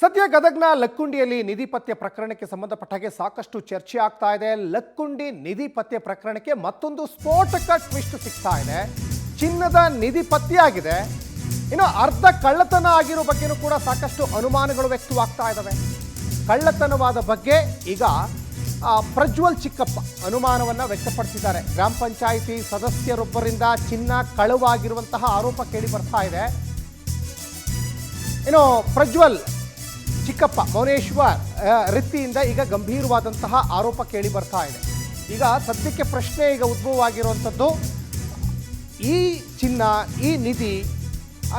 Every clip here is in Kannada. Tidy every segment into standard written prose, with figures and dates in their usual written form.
ಸದ್ಯ ಗದಗ್ನ ಲಕ್ಕುಂಡಿಯಲ್ಲಿ ನಿಧಿ ಪತ್ತೆ ಪ್ರಕರಣಕ್ಕೆ ಸಂಬಂಧಪಟ್ಟ ಹಾಗೆ ಸಾಕಷ್ಟು ಚರ್ಚೆ ಆಗ್ತಾ ಇದೆ. ಲಕ್ಕುಂಡಿ ನಿಧಿ ಪತ್ತೆ ಪ್ರಕರಣಕ್ಕೆ ಮತ್ತೊಂದು ಸ್ಫೋಟಕ ಟ್ವಿಸ್ಟ್ ಸಿಗ್ತಾ ಇದೆ. ಚಿನ್ನದ ನಿಧಿ ಪತ್ತೆಯಾಗಿದೆ. ಇನ್ನು ಅರ್ಧ ಕಳ್ಳತನ ಆಗಿರೋ ಬಗ್ಗೆನೂ ಕೂಡ ಸಾಕಷ್ಟು ಅನುಮಾನಗಳು ವ್ಯಕ್ತವಾಗ್ತಾ ಇದ್ದಾವೆ. ಕಳ್ಳತನವಾದ ಬಗ್ಗೆ ಈಗ ಪ್ರಜ್ವಲ್ ಚಿಕ್ಕಪ್ಪ ಅನುಮಾನವನ್ನ ವ್ಯಕ್ತಪಡಿಸಿದ್ದಾರೆ. ಗ್ರಾಮ ಪಂಚಾಯಿತಿ ಸದಸ್ಯರೊಬ್ಬರಿಂದ ಚಿನ್ನ ಕಳುವಾಗಿರುವಂತಹ ಆರೋಪ ಕೇಳಿ ಬರ್ತಾ ಇದೆ. ಇನ್ನು ಪ್ರಜ್ವಲ್ ಚಿಕ್ಕಪ್ಪ ಮೌನೇಶ್ವರ್ ರೀತಿಯಿಂದ ಈಗ ಗಂಭೀರವಾದಂತಹ ಆರೋಪ ಕೇಳಿ ಬರ್ತಾ ಇದೆ. ಈಗ ಸದ್ಯಕ್ಕೆ ಪ್ರಶ್ನೆ ಈಗ ಉದ್ಭವ ಆಗಿರುವಂಥದ್ದು, ಈ ಚಿನ್ನ, ಈ ನಿಧಿ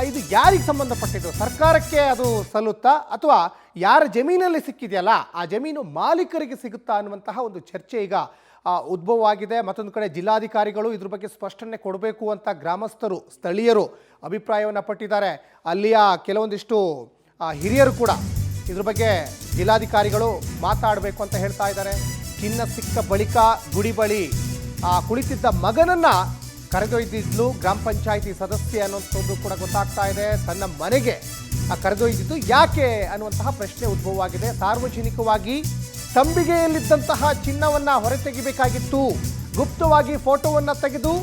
ಇದು ಯಾರಿಗೆ ಸಂಬಂಧಪಟ್ಟಿದ್ದು? ಸರ್ಕಾರಕ್ಕೆ ಅದು ಸಲ್ಲುತ್ತಾ ಅಥವಾ ಯಾರ ಜಮೀನಲ್ಲಿ ಸಿಕ್ಕಿದೆಯಲ್ಲ ಆ ಜಮೀನು ಮಾಲೀಕರಿಗೆ ಸಿಗುತ್ತಾ ಅನ್ನುವಂತಹ ಒಂದು ಚರ್ಚೆ ಈಗ ಉದ್ಭವ ಆಗಿದೆ. ಮತ್ತೊಂದು ಕಡೆ ಜಿಲ್ಲಾಧಿಕಾರಿಗಳು ಇದ್ರ ಬಗ್ಗೆ ಸ್ಪಷ್ಟನೆ ಕೊಡಬೇಕು ಅಂತ ಗ್ರಾಮಸ್ಥರು, ಸ್ಥಳೀಯರು ಅಭಿಪ್ರಾಯವನ್ನು ಪಟ್ಟಿದ್ದಾರೆ. ಅಲ್ಲಿಯ ಕೆಲವೊಂದಿಷ್ಟು ಹಿರಿಯರು ಕೂಡ ಇದ್ರ ಬಗ್ಗೆ ಜಿಲ್ಲಾಧಿಕಾರಿಗಳು ಮಾತಾಡಬೇಕು ಅಂತ ಹೇಳ್ತಾ ಇದ್ದಾರೆ. ಚಿನ್ನ ಸಿಕ್ಕ ಬಳಿಕ ಗುಡಿ ಬಳಿ ಕುಳಿತಿದ್ದ ಮಗನನ್ನ ಕರೆದೊಯ್ದಿದ್ಲು ಗ್ರಾಮ ಪಂಚಾಯಿತಿ ಸದಸ್ಯೆ ಅನ್ನುವಂಥದ್ದು ಕೂಡ ಗೊತ್ತಾಗ್ತಾ ಇದೆ. ತನ್ನ ಮನೆಗೆ ಕರೆದೊಯ್ದಿದ್ದು ಯಾಕೆ ಅನ್ನುವಂತಹ ಪ್ರಶ್ನೆ ಉದ್ಭವವಾಗಿದೆ. ಸಾರ್ವಜನಿಕವಾಗಿ ತಂಬಿಗೆಯಲ್ಲಿದ್ದಂತಹ ಚಿನ್ನವನ್ನ ಹೊರತೆಗಿಬೇಕಾಗಿತ್ತು. ಗುಪ್ತವಾಗಿ ಫೋಟೋವನ್ನ ತೆಗೆದು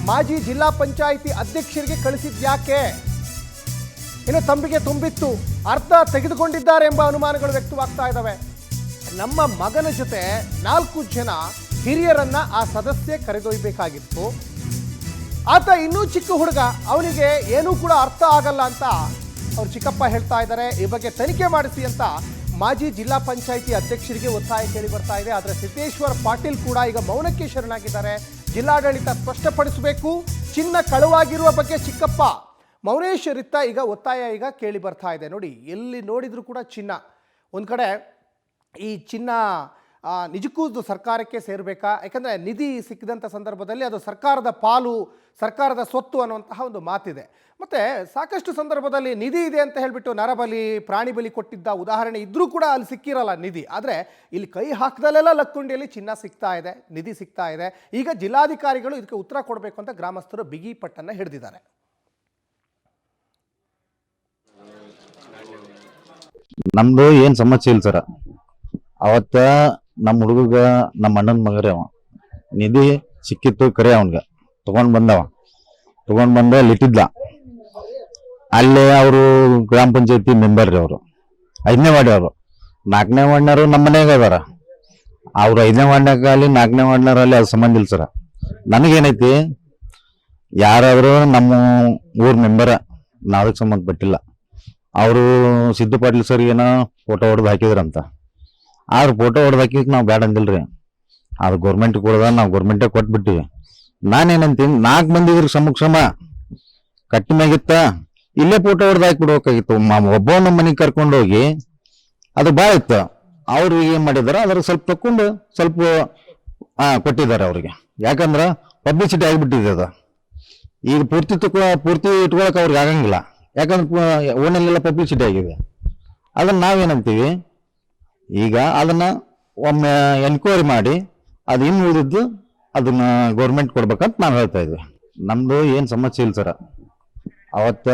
ಮಾಜಿ ಜಿಲ್ಲಾ ಪಂಚಾಯಿತಿ ಅಧ್ಯಕ್ಷರಿಗೆ ಕಳಿಸಿದ್ಯಾಕೆ? ಇನ್ನು ತಂಬಿಗೆ ತುಂಬಿತ್ತು, ಅರ್ಧ ತೆಗೆದುಕೊಂಡಿದ್ದಾರೆ ಎಂಬ ಅನುಮಾನಗಳು ವ್ಯಕ್ತವಾಗ್ತಾ ಇದ್ದಾವೆ. ನಮ್ಮ ಮಗನ ಜೊತೆ 4 ಜನ ಹಿರಿಯರನ್ನ ಆ ಸದಸ್ಯೆ ಕರೆದೊಯ್ಯಬೇಕಾಗಿತ್ತು. ಆತ ಇನ್ನೂ ಚಿಕ್ಕ ಹುಡುಗ, ಅವನಿಗೆ ಏನೂ ಕೂಡ ಅರ್ಥ ಆಗಲ್ಲ ಅಂತ ಅವ್ರ ಚಿಕ್ಕಪ್ಪ ಹೇಳ್ತಾ ಇದ್ದಾರೆ. ಈ ಬಗ್ಗೆ ತನಿಖೆ ಮಾಡಿಸಿ ಅಂತ ಮಾಜಿ ಜಿಲ್ಲಾ ಪಂಚಾಯಿತಿ ಅಧ್ಯಕ್ಷರಿಗೆ ಒತ್ತಾಯ ಕೇಳಿ ಬರ್ತಾ ಇದೆ. ಆದರೆ ಸಿದ್ದೇಶ್ವರ್ ಪಾಟೀಲ್ ಕೂಡ ಈಗ ಮೌನಕ್ಕೆ ಶರಣಾಗಿದ್ದಾರೆ. ಜಿಲ್ಲಾಡಳಿತ ಸ್ಪಷ್ಟಪಡಿಸಬೇಕು. ಚಿನ್ನ ಕಳುವಾಗಿರುವ ಬಗ್ಗೆ ಚಿಕ್ಕಪ್ಪ ಮೌನೇಶ್ವರಿತ್ತ ಈಗ ಒತ್ತಾಯ ಈಗ ಕೇಳಿ ಬರ್ತಾ ಇದೆ. ನೋಡಿ, ಎಲ್ಲಿ ನೋಡಿದ್ರು ಕೂಡ ಚಿನ್ನ. ಒಂದು ಕಡೆ ಈ ಚಿನ್ನ ನಿಜಕ್ಕೂ ಸರ್ಕಾರಕ್ಕೆ ಸೇರಬೇಕಾ? ಯಾಕಂದರೆ ನಿಧಿ ಸಿಕ್ಕಿದಂಥ ಸಂದರ್ಭದಲ್ಲಿ ಅದು ಸರ್ಕಾರದ ಪಾಲು, ಸರ್ಕಾರದ ಸ್ವತ್ತು ಅನ್ನುವಂತಹ ಒಂದು ಮಾತಿದೆ. ಮತ್ತು ಸಾಕಷ್ಟು ಸಂದರ್ಭದಲ್ಲಿ ನಿಧಿ ಇದೆ ಅಂತ ಹೇಳಿಬಿಟ್ಟು ನರಬಲಿ, ಪ್ರಾಣಿ ಬಲಿ ಕೊಟ್ಟಿದ್ದ ಉದಾಹರಣೆ ಇದ್ದರೂ ಕೂಡ ಅಲ್ಲಿ ಸಿಕ್ಕಿರಲ್ಲ ನಿಧಿ. ಆದರೆ ಇಲ್ಲಿ ಕೈ ಹಾಕಿದಲ್ಲೆಲ್ಲ ಲಕ್ಕುಂಡಿಯಲ್ಲಿ ಚಿನ್ನ ಸಿಗ್ತಾ ಇದೆ, ನಿಧಿ ಸಿಗ್ತಾ ಇದೆ. ಈಗ ಜಿಲ್ಲಾಧಿಕಾರಿಗಳು ಇದಕ್ಕೆ ಉತ್ತರ ಕೊಡಬೇಕು ಅಂತ ಗ್ರಾಮಸ್ಥರು ಬಿಗಿ ಪಟ್ಟನ್ನು ಹಿಡಿದಿದ್ದಾರೆ. ನಮ್ದು ಏನ್ ಸಮಸ್ಯೆ ಇಲ್ಲ ಸರ್. ಅವತ್ತ ನಮ್ಮ ಹುಡುಗ, ನಮ್ಮ ಅಣ್ಣನ ಮಗರೇ ಅವ, ನಿಧಿ ಸಿಕ್ಕಿತ್ತು ಕರೆ. ಅವನ್ಗ ತಗೊಂಡ್ ಬಂದ ಲಿಟ್ಟಿದ್ದ. ಅಲ್ಲೇ ಅವರು ಗ್ರಾಮ ಪಂಚಾಯತಿ ಮೆಂಬರ್ ರೀ. ಅವರು 5ನೇ ವಾರ್ಡ್, ಅವರು 4ನೇ ವಾರ್ಡ್ನವರು ನಮ್ಮ ಮನೆಯಾಗ ಅದಾರ. ಅವ್ರು 5ನೇ ವಾರ್ಡ್ನಾಗಲಿ 4ನೇ ವಾರ್ಡ್ನರಲ್ಲಿ ಅದು ಸಂಬಂಧ ಇಲ್ಲ ಸರ್. ನನಗೇನೈತಿ, ಯಾರಾದ್ರೂ ನಮ್ಮ ಊರ್ ಮೆಂಬರ್, ನಾವದಕ್ಕೆ ಸಂಬಂಧಪಟ್ಟಿಲ್ಲ. ಅವರು ಸಿದ್ದು ಪಾಟೀಲ್ ಸರ್ ಏನೋ ಫೋಟೋ ಹೊಡೆದು ಹಾಕಿದ್ರಂತ. ಆದ್ರೆ ಫೋಟೋ ಹೊಡೆದು ಹಾಕಿಕ್ ನಾವು ಬೇಡ ಅಂದಿಲ್ರಿ. ಅದು ಗೌರ್ಮೆಂಟ್ ಕೊಡದ, ನಾವು ಗೌರ್ಮೆಂಟೇ ಕೊಟ್ಬಿಟ್ಟಿವಿ. ನಾನೇನಂತೀನಿ, 4 ಮಂದಿ ಇದ್ರ ಸಮ ಕಟ್ಟಿ ಮ್ಯಾಗಿತ್ತ ಇಲ್ಲೇ ಫೋಟೋ ಹೊಡೆದು ಹಾಕಿಬಿಡ್ಬೇಕಾಗಿತ್ತು. ಒಬ್ಬ ನಮ್ಮ ಮನೆಗೆ ಕರ್ಕೊಂಡು ಹೋಗಿ ಅದು ಭಾಳ ಇತ್ತು. ಅವ್ರು ಏನ್ ಮಾಡಿದಾರ, ಅದ್ರ ಸ್ವಲ್ಪ ತಕೊಂಡು ಸ್ವಲ್ಪ ಕೊಟ್ಟಿದ್ದಾರೆ ಅವ್ರಿಗೆ. ಯಾಕಂದ್ರ ಪಬ್ಲಿಸಿಟಿ ಆಗಿಬಿಟ್ಟಿದೆ ಅದು. ಈಗ ಪೂರ್ತಿ ಇಟ್ಕೊಳಕ್ ಅವ್ರಿಗೆ ಆಗಂಗಿಲ್ಲ. ಯಾಕಂದ್ರೆ ಓನಲ್ಲೆಲ್ಲ ಪಬ್ಲಿಸಿಟಿ ಆಗಿದೆ. ಅದನ್ನ ನಾವೇನಂತೀವಿ, ಈಗ ಅದನ್ನ ಒಮ್ಮೆ ಎನ್ಕ್ವೈರಿ ಮಾಡಿ ಅದು ಇನ್ನು ಉಳಿದಿದ್ದು ಅದನ್ನ ಗೌರ್ಮೆಂಟ್ ಕೊಡ್ಬೇಕಂತ ನಾವು ಹೇಳ್ತಾ ಇದ್ವಿ. ನಮ್ದು ಏನ್ ಸಮಸ್ಯೆ ಇಲ್ಲ ಸರ. ಅವತ್ತ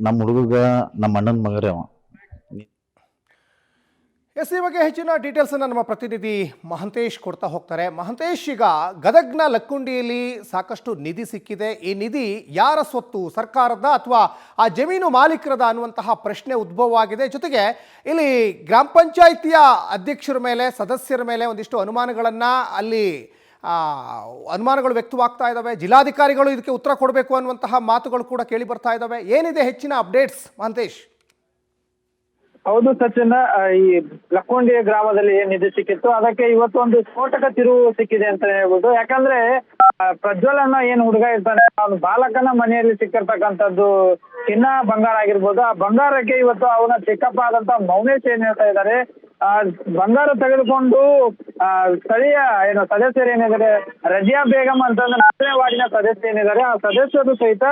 ನಮ್ಮ ಹುಡುಗ, ನಮ್ಮ ಅಣ್ಣನ ಮಗರೇ ಅವ. ಈ ಬಗ್ಗೆ ಹೆಚ್ಚಿನ ಡೀಟೇಲ್ಸ್ ಅನ್ನು ನಮ್ಮ ಪ್ರತಿನಿಧಿ ಮಹಂತೇಶ್ ಕೊಡ್ತಾ ಹೋಗ್ತಾರೆ. ಮಹಂತೇಶ್, ಈಗ ಗದಗ್ನ ಲಕ್ಕುಂಡಿಯಲ್ಲಿ ಸಾಕಷ್ಟು ನಿಧಿ ಸಿಕ್ಕಿದೆ. ಈ ನಿಧಿ ಯಾರ ಸ್ವತ್ತು, ಸರ್ಕಾರದ ಅಥವಾ ಆ ಜಮೀನು ಮಾಲೀಕರದ ಅನ್ನುವಂತಹ ಪ್ರಶ್ನೆ ಉದ್ಭವವಾಗಿದೆ. ಜೊತೆಗೆ ಇಲ್ಲಿ ಗ್ರಾಮ ಪಂಚಾಯಿತಿಯ ಅಧ್ಯಕ್ಷರ ಮೇಲೆ, ಸದಸ್ಯರ ಮೇಲೆ ಒಂದಿಷ್ಟು ಅನುಮಾನಗಳನ್ನು ಅನುಮಾನಗಳು ವ್ಯಕ್ತವಾಗ್ತಾ ಇದ್ದಾವೆ. ಜಿಲ್ಲಾಧಿಕಾರಿಗಳು ಇದಕ್ಕೆ ಉತ್ತರ ಕೊಡಬೇಕು ಅನ್ನುವಂತಹ ಮಾತುಗಳು ಕೂಡ ಕೇಳಿ ಬರ್ತಾ ಇದ್ದಾವೆ. ಏನಿದೆ ಹೆಚ್ಚಿನ ಅಪ್ಡೇಟ್ಸ್ ಮಹಂತೇಶ್? ಹೌದು ಸಚಿನ್, ಈ ಲಕ್ಕುಂಡಿ ಗ್ರಾಮದಲ್ಲಿ ಏನ್ ನಿಧಿ ಸಿಕ್ಕಿತ್ತು ಅದಕ್ಕೆ ಇವತ್ತು ಒಂದು ಸ್ಫೋಟಕ ತಿರುವು ಸಿಕ್ಕಿದೆ ಅಂತ ಹೇಳ್ಬೋದು. ಯಾಕಂದ್ರೆ ಪ್ರಜ್ವಲ್ ಅನ್ನೋ ಏನ್ ಹುಡುಗ ಇರ್ತಾನೆ, ಅವ್ನು ಬಾಲಕನ ಮನೆಯಲ್ಲಿ ಸಿಕ್ಕಿರ್ತಕ್ಕಂಥದ್ದು ಚಿನ್ನ, ಬಂಗಾರ ಆಗಿರ್ಬೋದು. ಆ ಬಂಗಾರಕ್ಕೆ ಇವತ್ತು ಅವನ ಚಿಕ್ಕಪ್ಪ ಆದಂತ ಮೌನೇಶ್ ಏನ್ ಹೇಳ್ತಾ ಇದ್ದಾರೆ, ಬಂಗಾರ ತೆಗೆದುಕೊಂಡು ಸ್ಥಳೀಯ ಸದಸ್ಯರು ಏನಿದ್ದಾರೆ, ರಜಿಯಾ ಬೇಗಂ ಅಂತಂದ್ರೆ 4ನೇ ವಾರ್ಡಿನ ಸದಸ್ಯ ಏನಿದ್ದಾರೆ, ಆ ಸದಸ್ಯರು ಸಹಿತ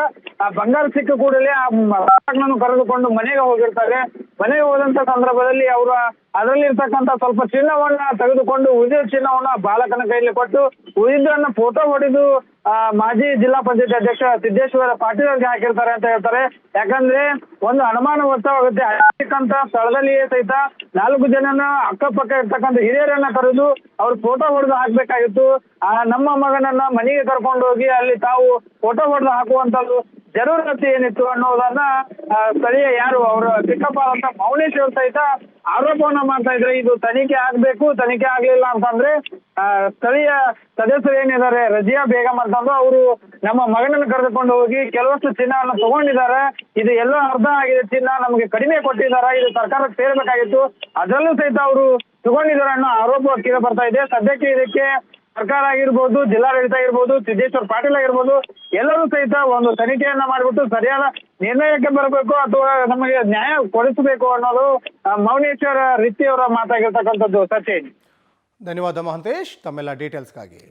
ಆ ಬಂಗಾರ ಸಿಕ್ಕ ಕೂಡಲೇ ಆ ಬಾಲಕನನ್ನು ಕರೆದುಕೊಂಡು ಮನೆಗೆ ಹೋಗಿರ್ತಾರೆ. ಮನೆಗೆ ಹೋದಂತ ಸಂದರ್ಭದಲ್ಲಿ ಅವರು ಅದರಲ್ಲಿ ಇರ್ತಕ್ಕಂಥ ಸ್ವಲ್ಪ ಚಿನ್ನವನ್ನ ತೆಗೆದುಕೊಂಡು ಉಳಿದ ಚಿನ್ನವನ್ನ ಬಾಲಕನ ಕೈಯಲ್ಲಿ ಕೊಟ್ಟು ಉಳಿದ್ರನ್ನ ಫೋಟೋ ಹೊಡೆದು ಮಾಜಿ ಜಿಲ್ಲಾ ಪಂಚಾಯತ್ ಅಧ್ಯಕ್ಷ ಸಿದ್ದೇಶ್ವರ ಪಾಟೀಲ್ ಅವ್ರಿಗೆ ಹಾಕಿರ್ತಾರೆ ಅಂತ ಹೇಳ್ತಾರೆ. ಯಾಕಂದ್ರೆ ಒಂದು ಅನುಮಾನ ವ್ಯಕ್ತವಾಗುತ್ತೆ. ಅಂತ ಸ್ಥಳದಲ್ಲಿಯೇ ಸಹಿತ 4 ಜನನ ಅಕ್ಕಪಕ್ಕ ಇರ್ತಕ್ಕಂಥ ಹಿರಿಯರನ್ನ ಕರೆದು ಅವ್ರು ಫೋಟೋ ಹೊಡೆದು ಹಾಕ್ಬೇಕಾಗಿತ್ತು. ನಮ್ಮ ಮಗನನ್ನ ಮನೆಗೆ ಕರ್ಕೊಂಡು ಹೋಗಿ ಅಲ್ಲಿ ತಾವು ಫೋಟೋ ಹೊಡೆದು ಹಾಕುವಂತದ್ದು ಜರೂರತಿ ಏನಿತ್ತು ಅನ್ನೋದನ್ನ ಸ್ಥಳೀಯ ಯಾರು ಅವರು ಚಿಕ್ಕಪ್ಪ ಅಂತ ಮೌನೇಶ್ ಅವ್ರು ಸಹಿತ ಆರೋಪವನ್ನ ಮಾಡ್ತಾ ಇದ್ರೆ. ಇದು ತನಿಖೆ ಆಗ್ಬೇಕು, ತನಿಖೆ ಆಗ್ಲಿಲ್ಲ ಅಂತಂದ್ರೆ ಸ್ಥಳೀಯ ಸದಸ್ಯರು ಏನಿದ್ದಾರೆ ರಜಿಯಾ ಬೇಗಂ ಅಂತಂದು ಅವರು ನಮ್ಮ ಮಗನನ್ನು ಕರೆದುಕೊಂಡು ಹೋಗಿ ಕೆಲವಷ್ಟು ಚಿನ್ನವನ್ನು ತಗೊಂಡಿದ್ದಾರೆ. ಇದು ಎಲ್ಲೋ ಅರ್ಧ ಆಗಿದೆ ಚಿನ್ನ, ನಮಗೆ ಕಡಿಮೆ ಕೊಟ್ಟಿದ್ದಾರೆ, ಇದು ಸರ್ಕಾರಕ್ಕೆ ಸೇರ್ಬೇಕಾಗಿತ್ತು, ಅದರಲ್ಲೂ ಸಹಿತ ಅವರು ತಗೊಂಡಿದ್ದಾರೆ ಅನ್ನೋ ಆರೋಪ ಕೇಳಿ ಬರ್ತಾ ಇದೆ. ಸದ್ಯಕ್ಕೆ ಇದಕ್ಕೆ ಸರ್ಕಾರ ಆಗಿರ್ಬೋದು, ಜಿಲ್ಲಾಡಳಿತ ಆಗಿರ್ಬೋದು, ಸಿದ್ದೇಶ್ವರ ಪಾಟೀಲ್ ಆಗಿರ್ಬೋದು ಎಲ್ಲರೂ ಸಹಿತ ಒಂದು ತನಿಖೆಯನ್ನ ಮಾಡಿಬಿಟ್ಟು ಸರಿಯಾದ ನಿರ್ಣಯಕ್ಕೆ ಬರಬೇಕು ಅಥವಾ ನಮಗೆ ನ್ಯಾಯ ಕೊಡಿಸಬೇಕು ಅನ್ನೋದು ಮೌನೇಶ್ವರ ರಿತ್ತಿ ಅವರ ಮಾತಾಗಿರ್ತಕ್ಕಂಥದ್ದು. ಸಚಿನ್, ಧನ್ಯವಾದ ಮಹಂತೇಶ್ ತಮ್ಮೆಲ್ಲ ಡೀಟೇಲ್ಸ್ಗಾಗಿ.